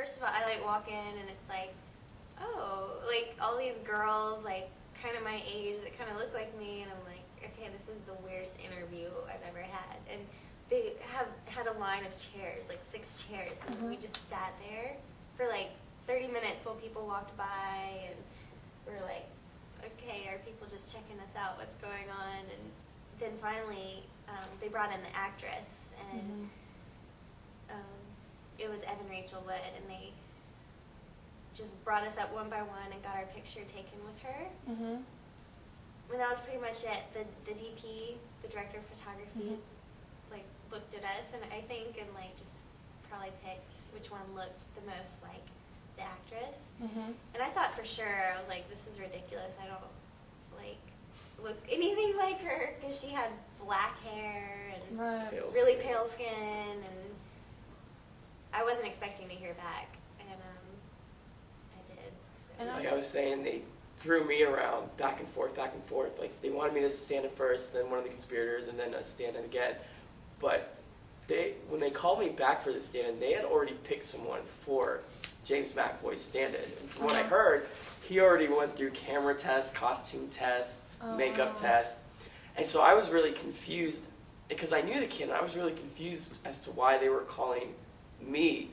first of all, I like walk in and it's like, oh, like all these girls like kind of my age that kind of look like me, and I'm like, okay, this is the weirdest interview I've ever had. And they had a line of chairs, like 6 chairs, and we just sat there for like 30 minutes while people walked by, and we're like, okay, are people just checking us out? What's going on? And then finally, they brought in the actress, and it was Evan Rachel Wood, and they just brought us up one by one and got our picture taken with her. And that was pretty much it. The DP, the director of photography, like looked at us, and I think, and like just probably picked which one looked the most like the actress. And I thought for sure, I was like, this is ridiculous. I don't like look anything like her, because she had black hair and really pale skin, and I wasn't expecting to hear back, and I did. So. Like I was saying, they threw me around back and forth. Like they wanted me to stand in first, then one of the conspirators, and then a stand-in again. But when they called me back for the stand-in, they had already picked someone for James McAvoy's stand-in. And from what I heard, he already went through camera test, costume test, makeup test. And so I was really confused, because I knew the kid, and I was really confused as to why they were calling me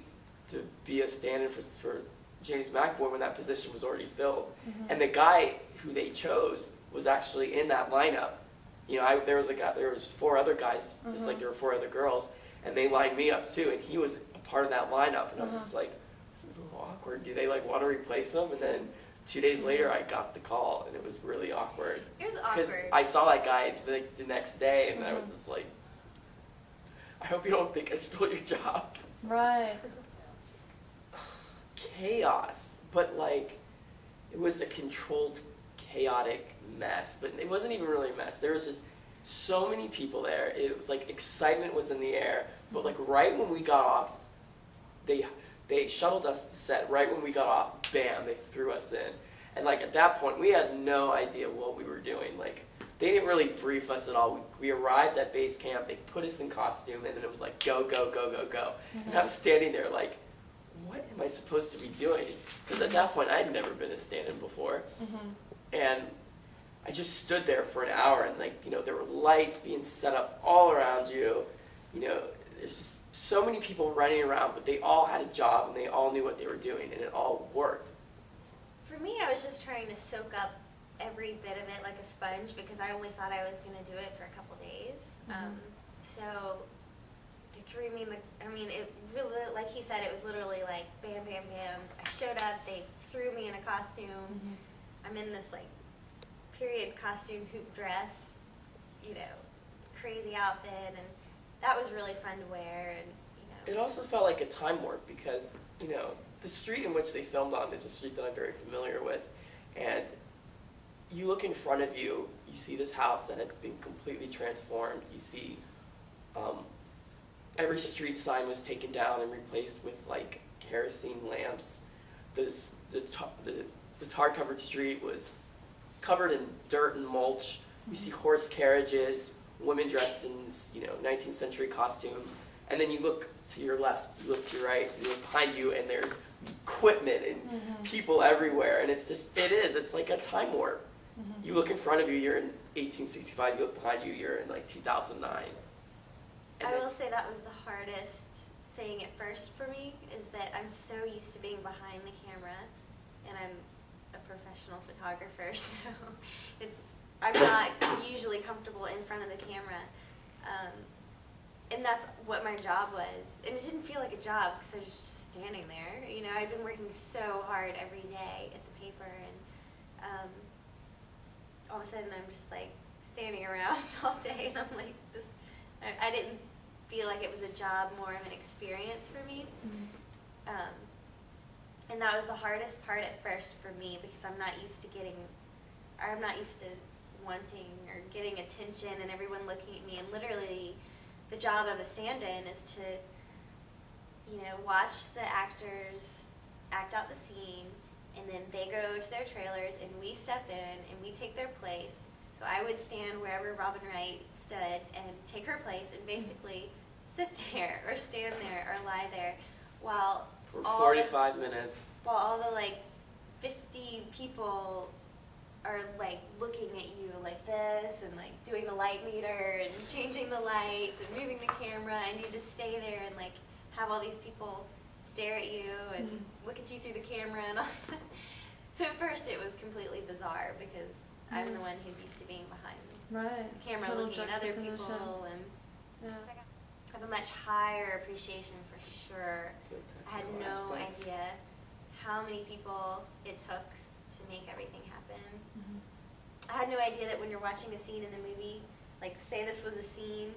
to be a stand-in for James McAvoy when that position was already filled. And the guy who they chose was actually in that lineup. You know, there was 4 other guys, just like there were 4 other girls, and they lined me up too, and he was a part of that lineup. And I was just like, this is a little awkward. Do they like want to replace him? And then 2 days later, I got the call, and it was really awkward. It was awkward. Because I saw that guy the next day, and I was just like, I hope you don't think I stole your job. Right. Chaos, but like it was a controlled, chaotic mess. But it wasn't even really a mess. There was just so many people there. It was like excitement was in the air. But like right when we got off, they shuttled us to set. Right when we got off, bam, they threw us in. And like at that point, we had no idea what we were doing. Like they didn't really brief us at all. We arrived at base camp. They put us in costume, and then it was like go, go, go, go, go. And I'm standing there like, what am I supposed to be doing? Because at that point, I had never been a stand-in before. And I just stood there for an hour, and like, you know, there were lights being set up all around you. You know, there's just so many people running around, but they all had a job, and they all knew what they were doing, and it all worked. For me, I was just trying to soak up every bit of it like a sponge, because I only thought I was going to do it for a couple days. So they threw me in it really, like he said, it was literally like bam, bam, bam. I showed up, they threw me in a costume. I'm in this like period costume hoop dress, you know, crazy outfit, and that was really fun to wear. And you know, it also felt like a time warp, because, you know, the street in which they filmed on is a street that I'm very familiar with, and you look in front of you, you see this house that had been completely transformed. You see every street sign was taken down and replaced with like kerosene lamps. The tar-covered street was covered in dirt and mulch. You see horse carriages, women dressed in, you know, 19th century costumes, and then you look to your left, you look to your right, you look behind you, and there's equipment and people everywhere, and it's like a time warp. You look in front of you, you're in 1865, you look behind you, you're in like 2009. I will say that was the hardest thing at first for me, is that I'm so used to being behind the camera, and I'm a professional photographer, so I'm not usually comfortable in front of the camera. And that's what my job was. And it didn't feel like a job, because I was just standing there. You know, I've been working so hard every day at the paper, and all of a sudden I'm just like standing around all day, and I'm like, I didn't feel like it was a job, more of an experience for me. And that was the hardest part at first for me, because I'm not used to wanting or getting attention and everyone looking at me. And literally the job of a stand-in is to, you know, watch the actors act out the scene, and then they go to their trailers, and we step in and we take their place. So I would stand wherever Robin Wright stood and take her place and basically sit there or stand there or lie there while For 45 minutes. While all the like 50 people are like looking at you like this and like doing the light meter and changing the lights and moving the camera, and you just stay there and like have all these people stare at you and look at you through the camera and all that. So at first it was completely bizarre because I'm the one who's used to being behind the camera, Total looking at other people, and I have a much higher appreciation for sure. I had no idea how many people it took to make everything happen. I had no idea that when you're watching a scene in the movie, like say this was a scene,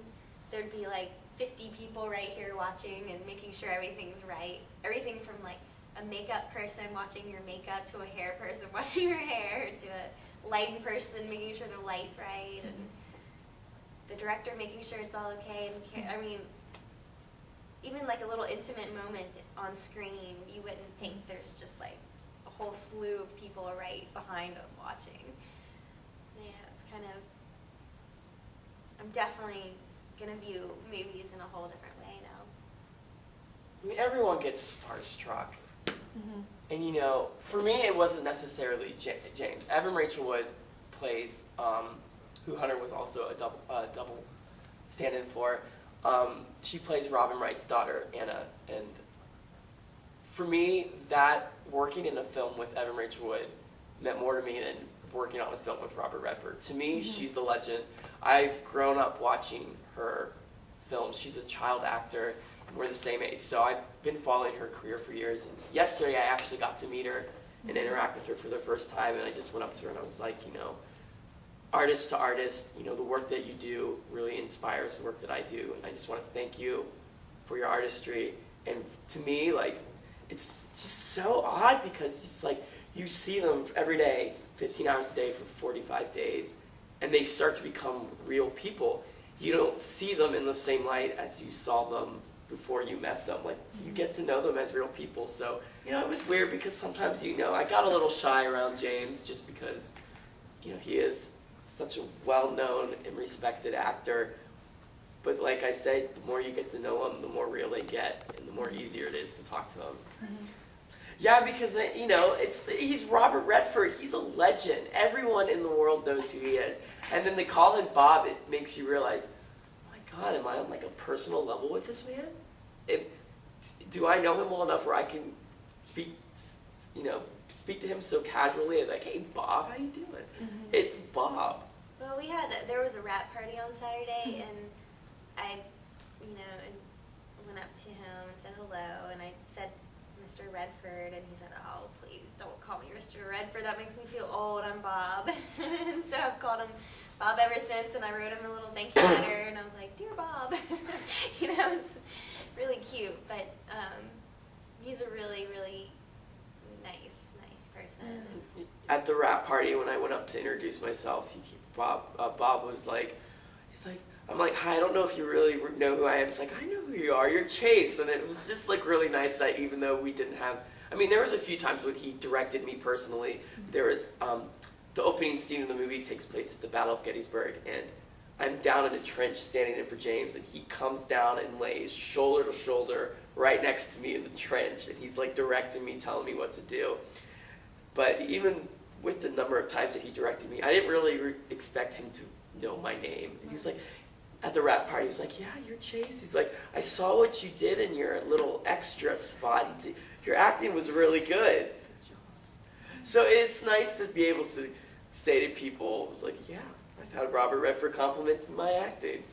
there'd be like 50 people right here watching and making sure everything's right. Everything from like a makeup person watching your makeup to a hair person watching your hair to a lighting person making sure the light's right and the director making sure it's all okay. And I mean, even like a little intimate moment on screen, you wouldn't think there's just like a whole slew of people right behind them watching. Yeah, it's kind of, I'm definitely going to view movies in a whole different way now. I mean, everyone gets starstruck. And, you know, for me, it wasn't necessarily James. Evan Rachel Wood plays, who Hunter was also a double stand-in for. She plays Robin Wright's daughter, Anna. And for me, that working in a film with Evan Rachel Wood meant more to me than working on a film with Robert Redford. To me, she's the legend. I've grown up watching her films. She's a child actor. We're the same age, so I've been following her career for years. And yesterday, I actually got to meet her and interact with her for the first time, and I just went up to her and I was like, you know, artist to artist, you know, the work that you do really inspires the work that I do, and I just want to thank you for your artistry. And to me, like, it's just so odd because it's like you see them every day, 15 hours a day for 45 days, and they start to become real people. You don't see them in the same light as you saw them before you met them. Like, you get to know them as real people. So, you know, it was weird because sometimes, you know, I got a little shy around James just because, you know, he is such a well-known and respected actor. But like I said, the more you get to know them, the more real they get, and the more easier it is to talk to them. Yeah, because, you know, he's Robert Redford. He's a legend. Everyone in the world knows who he is. And then they call him Bob. It makes you realize, oh my God, am I on like a personal level with this man? Do I know him well enough where I can speak to him so casually and like, hey, Bob, how you doing? It's Bob. Well, there was a rap party on Saturday, and I, you know, went up to him and said hello, and I said Mr. Redford, and he said, oh, please don't call me Mr. Redford, that makes me feel old, I'm Bob. And so I've called him Bob ever since, and I wrote him a little thank you letter, and I was like, dear Bob. You know, it's really cute, but he's a really, really nice person. At the rap party, when I went up to introduce myself, Bob was like, I'm like, hi, I don't know if you really know who I am. He's like, I know who you are, you're Chase. And it was just like really nice that even though we didn't have, I mean, there was a few times when he directed me personally. There was, the opening scene of the movie takes place at the Battle of Gettysburg, and I'm down in a trench standing in for James, and he comes down and lays shoulder to shoulder right next to me in the trench, and he's like directing me, telling me what to do. But even with the number of times that he directed me, I didn't really expect him to know my name. And he was like, at the rap party, he was like, yeah, you're Chase. He's like, I saw what you did in your little extra spot. Your acting was really good. So it's nice to be able to say to people, it's like, yeah, I've had Robert Redford compliment my acting.